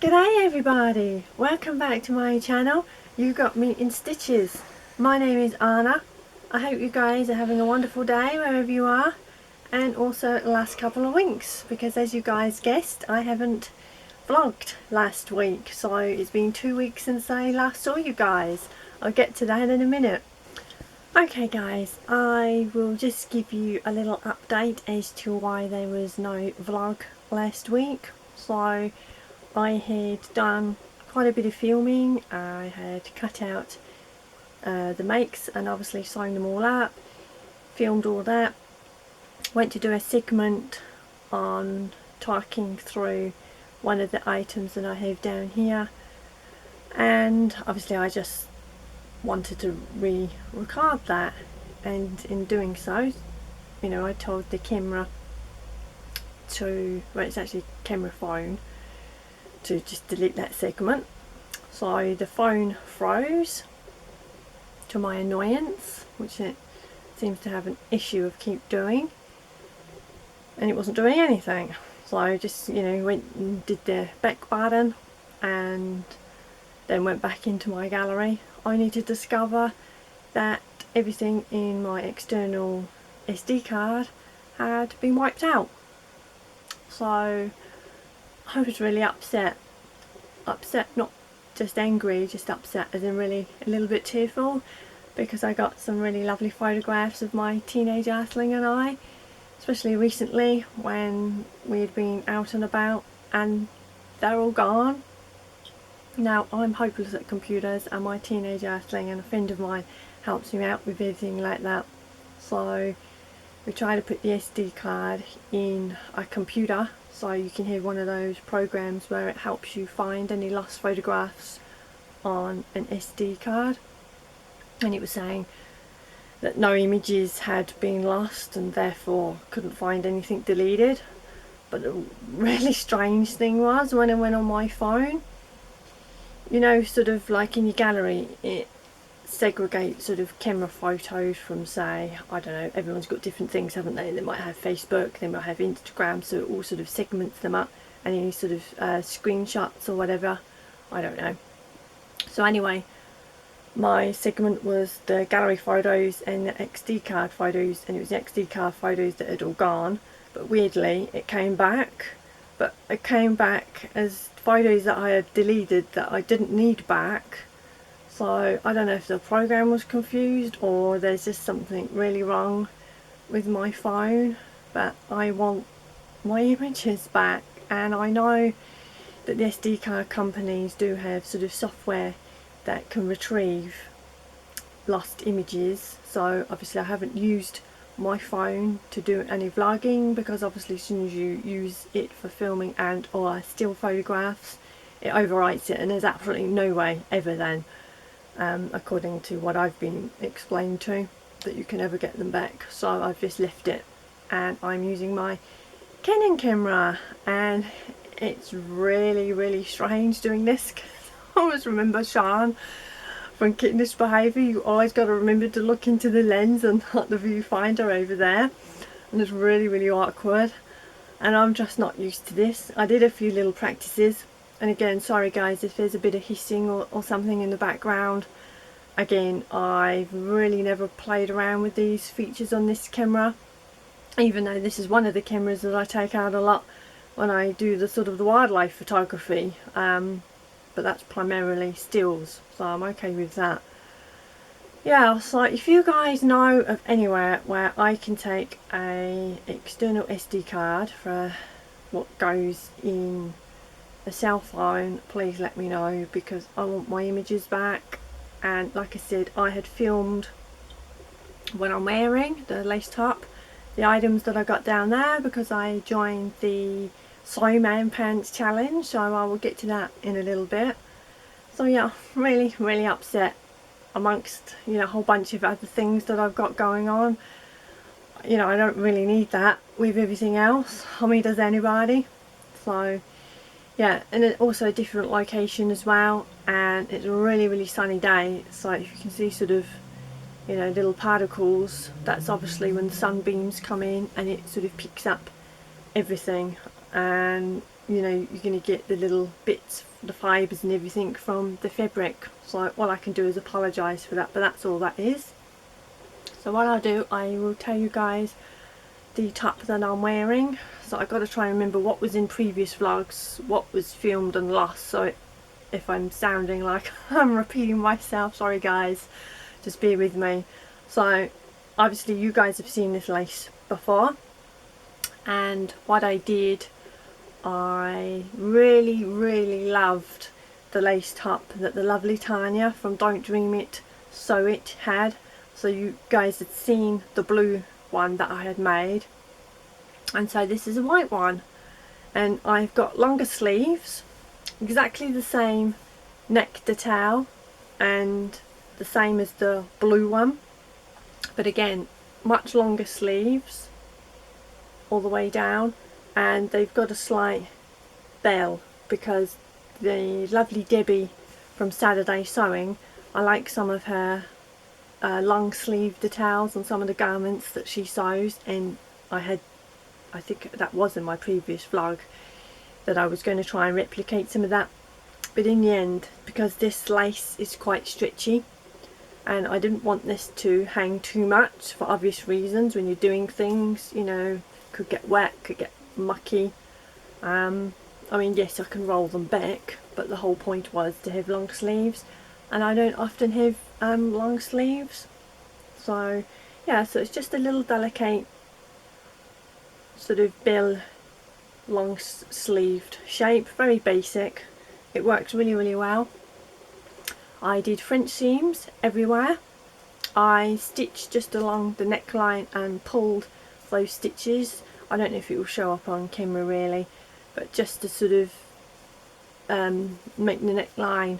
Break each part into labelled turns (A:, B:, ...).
A: G'day everybody, welcome back to my channel. You got me in stitches. My name is Anna. I hope you guys are having a wonderful day wherever you are, and also the last couple of weeks, because as you guys guessed, I haven't vlogged last week, so it's been 2 weeks since I last saw you guys. I'll get to that in a minute. Okay guys, I will just give you a little update as to why there was no vlog last week. So I had done quite a bit of filming. I had cut out the makes and obviously sewn them all up, filmed all that, went to do a segment on talking through one of the items that I have down here, and obviously I just wanted to re-record that, and in doing so, you know, I told the camera to, well, it's actually camera phone, to just delete that segment. So the phone froze to my annoyance, which it seems to have an issue of keep doing, and it wasn't doing anything. So I just, you know, went and did the back button and then went back into my gallery, only to discover that everything in my external SD card had been wiped out. So I was really upset, not just angry, just upset, as in really a little bit tearful, because I got some really lovely photographs of my teenage earthling and I, especially recently when we had been out and about, and they're all gone. Now I'm hopeless at computers, and my teenage earthling and a friend of mine helps me out with everything like that, so we try to put the SD card in a computer, so you can have one of those programs where it helps you find any lost photographs on an SD card. And it was saying that no images had been lost and therefore couldn't find anything deleted. But the really strange thing was, when I went on my phone, you know, sort of like in your gallery, it segregate sort of camera photos from, say, I don't know, everyone's got different things, haven't they? They might have Facebook, they might have Instagram, so it all sort of segments them up, and any sort of screenshots or whatever, I don't know. So anyway, my segment was the gallery photos and the XD card photos, and it was the XD card photos that had all gone, but weirdly it came back, but it came back as photos that I had deleted that I didn't need back. So I don't know if the program was confused or there's just something really wrong with my phone, but I want my images back. And I know that the SD card companies do have sort of software that can retrieve lost images, so obviously I haven't used my phone to do any vlogging, because obviously as soon as you use it for filming and or still photographs, it overwrites it, and there's absolutely no way ever then, according to what I've been explained to, that you can ever get them back. So I've just left it, and I'm using my Canon camera, and it's really strange doing this, because I always remember Sean from Kittenish Behaviour, you always got to remember to look into the lens and not the viewfinder over there, and it's really awkward, and I'm just not used to this. I did a few little practices, and again, sorry guys if there's a bit of hissing or something in the background. Again, I've really never played around with these features on this camera, even though this is one of the cameras that I take out a lot when I do the sort of the wildlife photography, but that's primarily stills, so I'm okay with that. Yeah, so if you guys know of anywhere where I can take a external SD card for what goes in a cell phone, please let me know, because I want my images back. And like I said, I had filmed what I'm wearing, the lace top, the items that I got down there, because I joined the Sew Man Pants challenge, so I will get to that in a little bit. So yeah, really upset, amongst, you know, a whole bunch of other things that I've got going on. You know, I don't really need that with everything else. I mean, does anybody? So yeah, and it's also a different location as well, and it's a really sunny day, so if you can see sort of, you know, little particles, that's obviously when the sunbeams come in and it sort of picks up everything. And you know, you're going to get the little bits, the fibres and everything from the fabric. So all I can do is apologise for that, but that's all that is. So what I'll do, I will tell you guys the top that I'm wearing. So I've got to try and remember what was in previous vlogs, what was filmed and lost. So if I'm sounding like I'm repeating myself, sorry guys, just bear with me. So obviously you guys have seen this lace before, and what I did, I really loved the lace top that the lovely Tanya from Don't Dream It Sew It had. So you guys had seen the blue one that I had made, and so this is a white one, and I've got longer sleeves, exactly the same neck detail and the same as the blue one, but again much longer sleeves all the way down, and they've got a slight bell because the lovely Debbie from Saturday Sewing, I like some of her long sleeve details on some of the garments that she sews, and I think that was in my previous vlog that I was going to try and replicate some of that, but in the end, because this lace is quite stretchy and I didn't want this to hang too much for obvious reasons, when you're doing things, you know, could get wet, could get mucky. I mean, yes, I can roll them back, but the whole point was to have long sleeves, and I don't often have long sleeves. So yeah, so it's just a little delicate sort of bell long sleeved shape, very basic. It works really well. I did French seams everywhere. I stitched just along the neckline and pulled those stitches. I don't know if it will show up on camera really, but just to sort of make the neckline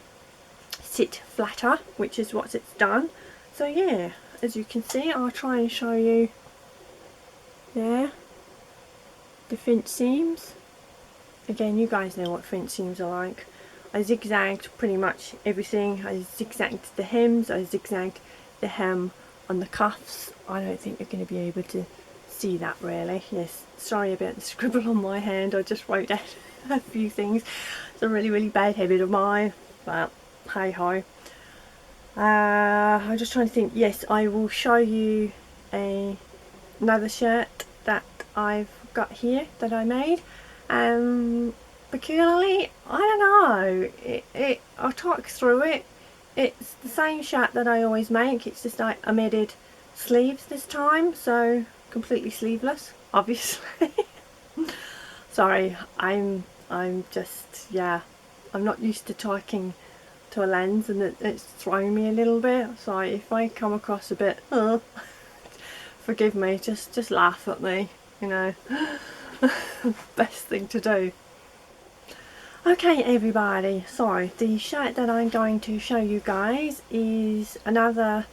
A: sit flatter, which is what it's done. So yeah, as you can see, I'll try and show you there the French seams. Again, you guys know what French seams are like. I zigzagged pretty much everything. I zigzagged the hems, I zigzagged the hem on the cuffs. I don't think you're going to be able to see that really. Yes, sorry about the scribble on my hand, I just wrote down a few things. It's a really bad habit of mine, but hey ho. I'm just trying to think. Yes, I will show you another shirt that I've got here that I made. Peculiarly, I don't know, I'll talk through it. It's the same shirt that I always make, it's just I added sleeves this time, so completely sleeveless, obviously. Sorry, I'm just, yeah, I'm not used to talking to a lens, and it's thrown me a little bit, so if I come across a bit, forgive me, just laugh at me, you know. Best thing to do. Okay everybody, so the shirt that I'm going to show you guys is another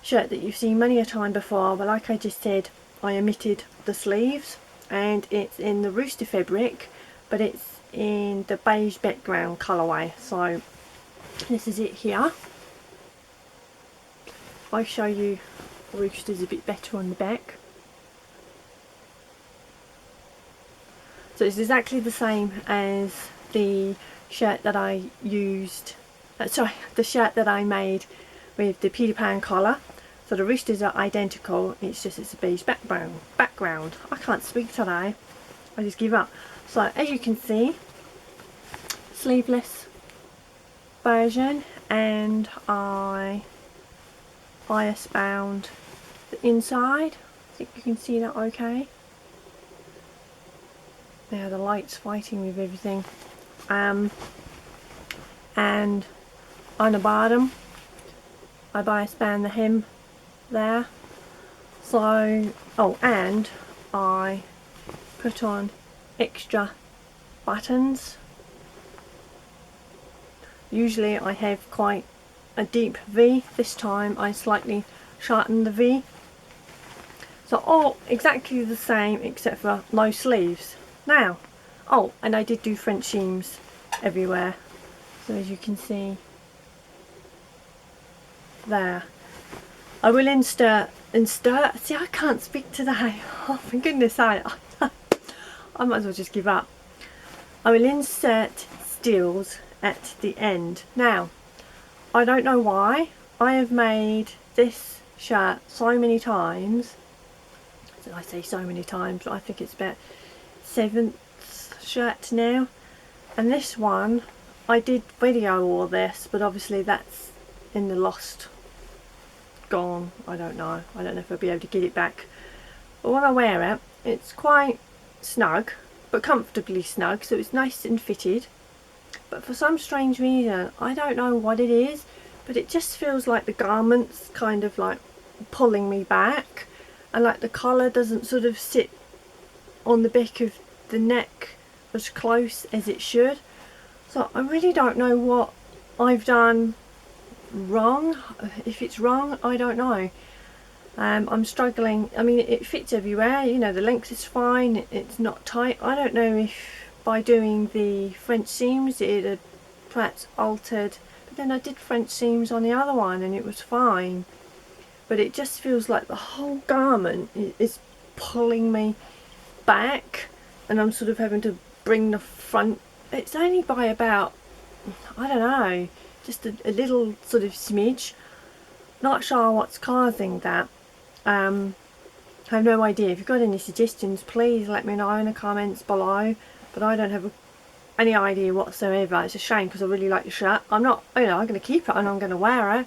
A: shirt that you've seen many a time before, but like I just said, I omitted the sleeves, and it's in the rooster fabric, but it's in the beige background colourway. So this is it here. I'll show you the roosters a bit better on the back. So it's exactly the same as the shirt that I used, the shirt that I made with the Peter Pan collar. So the roosters are identical, it's just it's a beige background. I can't speak today, I just give up. So as you can see, sleeveless version, and I bias bound the inside. I think you can see that okay. Now the light's fighting with everything. And on the bottom I bias band the hem there. So, oh, and I put on extra buttons. Usually I have quite a deep V, this time I slightly shortened the V. So all exactly the same except for no sleeves. Now, oh, and I did do French seams everywhere, so as you can see there. I will insert, see I can't speak today, oh for goodness sake, I might as well just give up. I will insert steels at the end. Now, I don't know why. I have made this shirt so many times. I say so many times, I think it's about 7th shirt now. And this one, I did video all this, but obviously that's in the lost, gone, I don't know if I'll be able to get it back. But when I wear it, it's quite snug, but comfortably snug, so it's nice and fitted. But for some strange reason, I don't know what it is, but it just feels like the garment's kind of like pulling me back, and like the collar doesn't sort of sit on the back of the neck as close as it should. So I really don't know what I've done wrong. If it's wrong, I don't know. I'm struggling. I mean, it fits everywhere, you know, the length is fine, it's not tight. I don't know if by doing the French seams it had perhaps altered, but then I did French seams on the other one and it was fine. But it just feels like the whole garment is pulling me back, and I'm sort of having to bring the front. It's only by about, I don't know, just a little sort of smidge. Not sure what's causing that. I have no idea. If you've got any suggestions, please let me know in the comments below, but I don't have any idea whatsoever. It's a shame because I really like the shirt. I'm not, you know, I'm going to keep it and I'm going to wear it.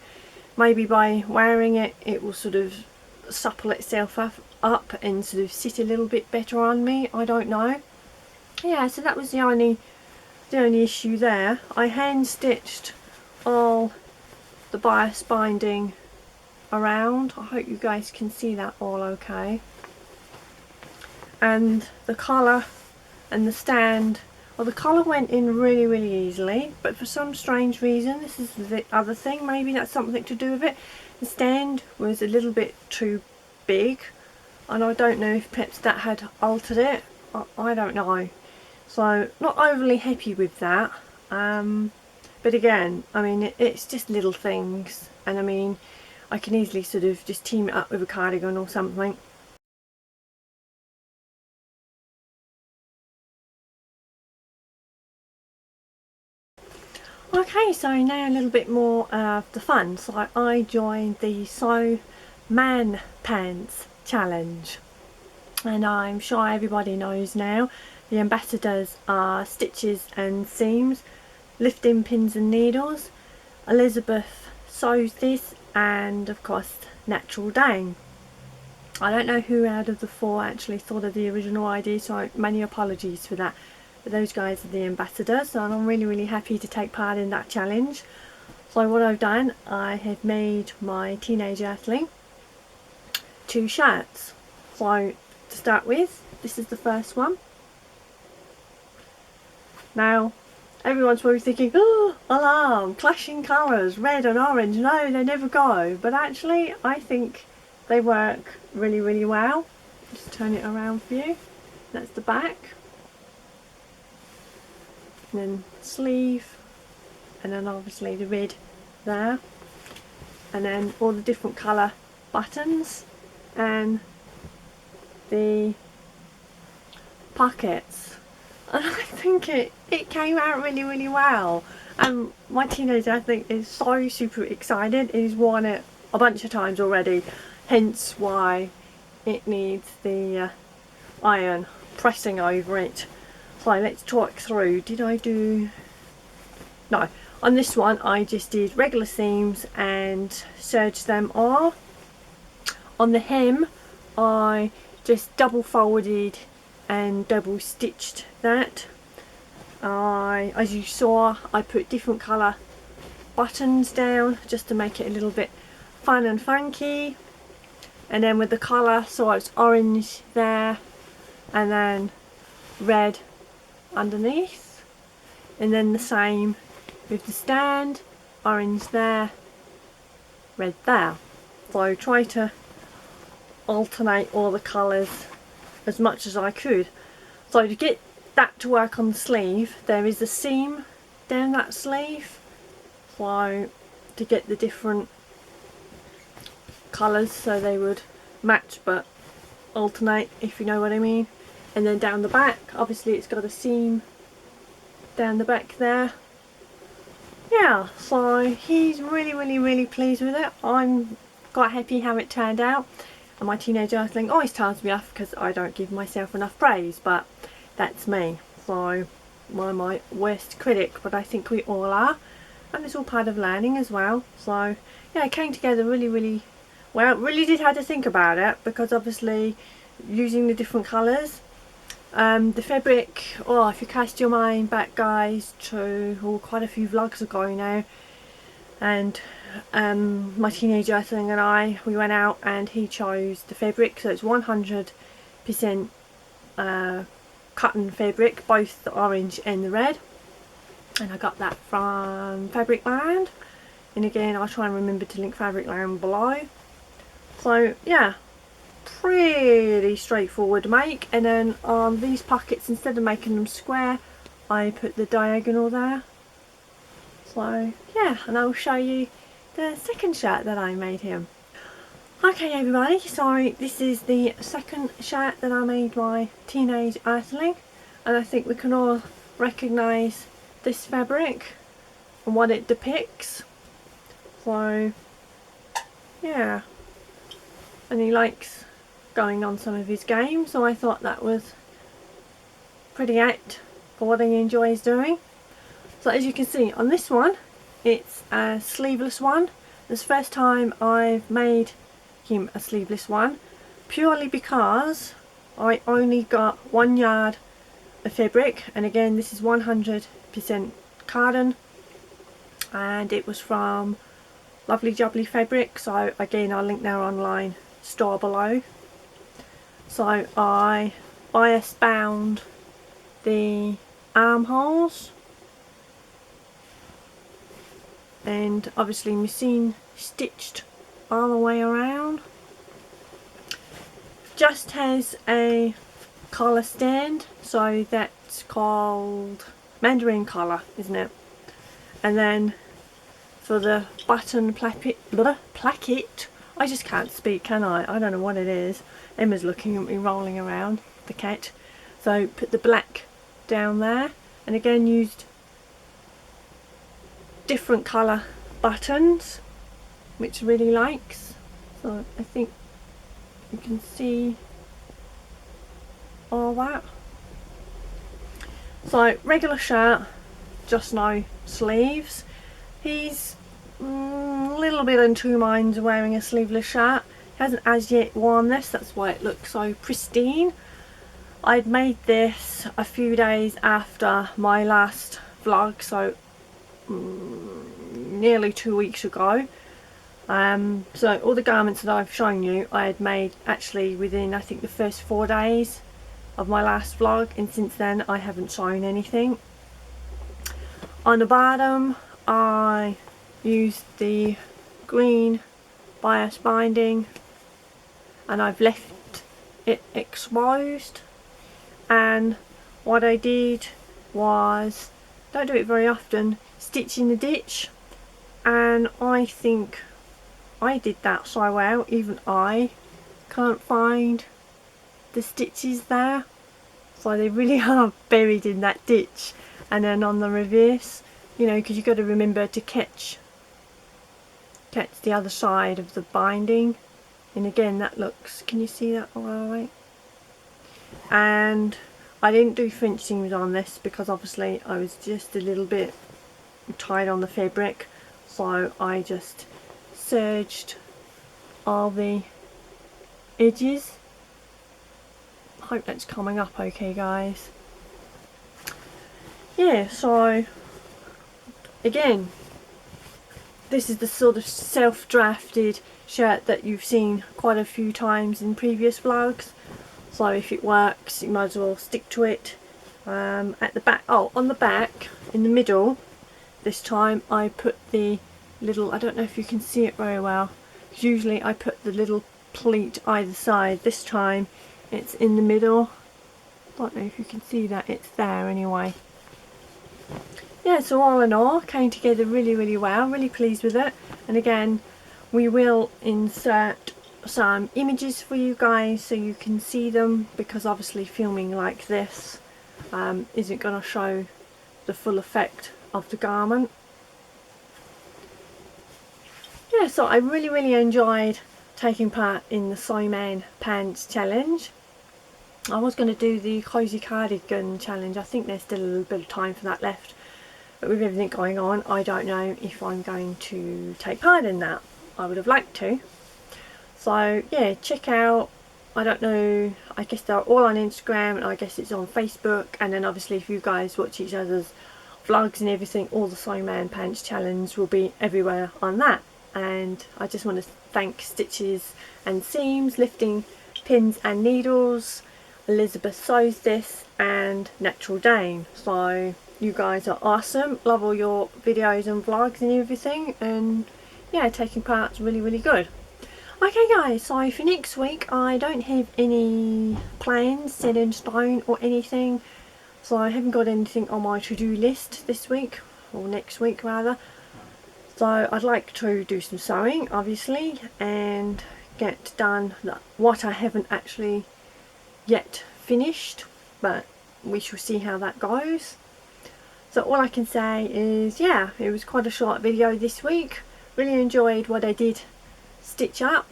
A: Maybe by wearing it, it will sort of supple itself up and sort of sit a little bit better on me. I don't know. Yeah, so that was the only issue there. I hand stitched all the bias binding around. I hope you guys can see that all okay. And the collar and the stand, well, the collar went in really easily, but for some strange reason, this is the other thing, maybe that's something to do with it, the stand was a little bit too big, and I don't know if perhaps that had altered it. I don't know. So not overly happy with that. But again, I mean, it's just little things, and I mean, I can easily sort of just team it up with a cardigan or something. Okay, so now a little bit more of the fun. So I joined the Sew Man Pants challenge, and I'm sure everybody knows now the ambassadors are Stitches and Seams, Lifting Pins and Needles, Elizabeth sews this, and of course Natural Dane. I don't know who out of the 4 actually thought of the original idea, so many apologies for that. But those guys are the ambassadors, and I'm really happy to take part in that challenge. So what I've done, I have made my teenage athlete 2 shirts. So to start with, this is the first one. Now everyone's probably thinking, oh, alarm, clashing colours, red and orange. No, they never go. But actually I think they work really well. Just turn it around for you. That's the back. And then sleeve, and then obviously the red there, and then all the different colour buttons and the pockets. And I think it came out really well, and my teenager I think is so super excited. He's worn it a bunch of times already, hence why it needs the iron pressing over it. So let's talk through. Did I do... No, on this one I just did regular seams and serged them all. On the hem I just double folded and double stitched that. As you saw, I put different colour buttons down just to make it a little bit fun and funky. And then with the colour, so it's orange there and then red underneath, and then the same with the stand, orange there, red there. So try to alternate all the colours as much as I could. So to get that to work on the sleeve, there is a seam down that sleeve, so to get the different colours so they would match but alternate, if you know what I mean. And then down the back, obviously it's got a seam down the back there. Yeah, so he's really pleased with it. I'm quite happy how it turned out. And my teenage earthling always tells me off because I don't give myself enough praise, but that's me. So I'm my worst critic, but I think we all are. And it's all part of learning as well. So yeah, it came together really well. Really did have to think about it, because obviously using the different colours. The fabric, oh, if you cast your mind back, guys, to quite a few vlogs ago now, and my teenage earthling and I, we went out and he chose the fabric, so it's 100% cotton fabric, both the orange and the red, and I got that from Fabricland, and again I'll try and remember to link Fabricland below. So yeah, pretty straightforward to make. And then on these pockets, instead of making them square, I put the diagonal there. So yeah, and I'll show you the second shirt that I made him. Okay everybody, so this is the second shirt that I made my teenage earthling, and I think we can all recognise this fabric and what it depicts. So yeah, and he likes going on some of his games, so I thought that was pretty apt for what he enjoys doing. So as you can see on this one, it's a sleeveless one. This is the first time I've made him a sleeveless one, purely because I only got 1 yard of fabric, and again this is 100% cotton, and it was from Lovely Jubbly Fabric, so again I'll link their online store below. So I bias bound the armholes, and obviously machine stitched all the way around. Just has a collar stand, so that's called mandarin collar, isn't it? And then for the button placket, I just can't speak, can I? I don't know what it is. Emma's looking at me rolling around, the cat. So put the black down there, and again used different colour buttons, which really likes. So I think you can see all that. So regular shirt, just no sleeves. He's a little bit in two minds wearing a sleeveless shirt. He hasn't as yet worn this, that's why it looks so pristine. I'd made this a few days after my last vlog, so nearly 2 weeks ago. So all the garments that I've shown you I had made actually within, I think, the first 4 days of my last vlog, and since then I haven't sewn anything. On the bottom I used the green bias binding, and I've left it exposed. And what I did was, don't do it very often, stitch in the ditch, and I think I did that so well, even I can't find the stitches there, so they really are buried in that ditch. And then on the reverse, you know, because you've got to remember to catch the other side of the binding, and again that looks, can you see that all right? And I didn't do French seams on this because obviously I was just a little bit tight on the fabric, so I just serged all the edges. I hope that's coming up okay, guys. Yeah, so again, this is the sort of self-drafted shirt that you've seen quite a few times in previous vlogs, so if it works you might as well stick to it. At the back, oh, on the back in the middle this time I put the little, I don't know if you can see it very well, usually I put the little pleat either side. This time it's in the middle. Don't know if you can see that, it's there anyway. Yeah, so all in all, came together really well, really pleased with it. And again, we will insert some images for you guys so you can see them, because obviously filming like this isn't going to show the full effect of the garment. Yeah, so I really enjoyed taking part in the Sew Pants challenge. I was going to do the cozy cardigan challenge. I think there's still a little bit of time for that left, but with everything going on, I don't know if I'm going to take part in that. I would have liked to. So yeah, check out, I don't know, I guess they're all on Instagram, and I guess it's on Facebook, and then obviously if you guys watch each other's vlogs and everything, all the Sew Pants challenge will be everywhere on that. And I just want to thank Stitches and Seams, Lifting Pins and Needles, Elizabethmadethis and Natural Dane. So you guys are awesome, love all your videos and vlogs and everything, and yeah, taking part's really good. Okay guys, so for next week I don't have any plans set in stone or anything, so I haven't got anything on my to-do list this week, or next week rather. So I'd like to do some sewing obviously, and get done what I haven't actually yet finished, but we shall see how that goes. So all I can say is, yeah, it was quite a short video this week. Really enjoyed what I did stitch up.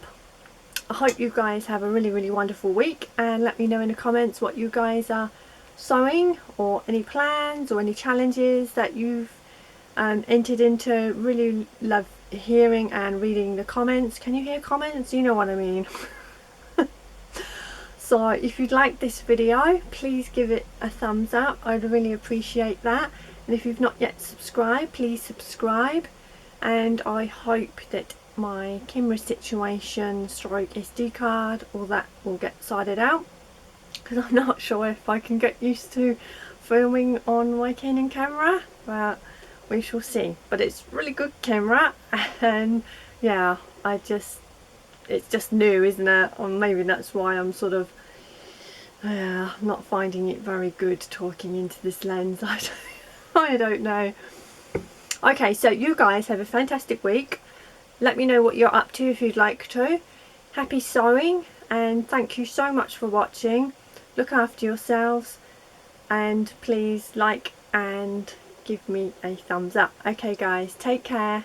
A: I hope you guys have a really wonderful week, and let me know in the comments what you guys are sewing, or any plans or any challenges that you've entered into. Really love hearing and reading the comments. Can you hear comments? You know what I mean. So if you'd like this video, please give it a thumbs up. I'd really appreciate that. And if you've not yet subscribed, please subscribe. And I hope that my camera situation stroke SD card, all that will get sorted out, because I'm not sure if I can get used to filming on my Canon camera, but we shall see. But it's really good camera, and yeah, it's just new, isn't it? Or maybe that's why I'm sort of not finding it very good talking into this lens. I don't know. Okay, so you guys have a fantastic week. Let me know what you're up to if you'd like to. Happy sewing, and thank you so much for watching. Look after yourselves, and please like and give me a thumbs up. Okay guys, take care.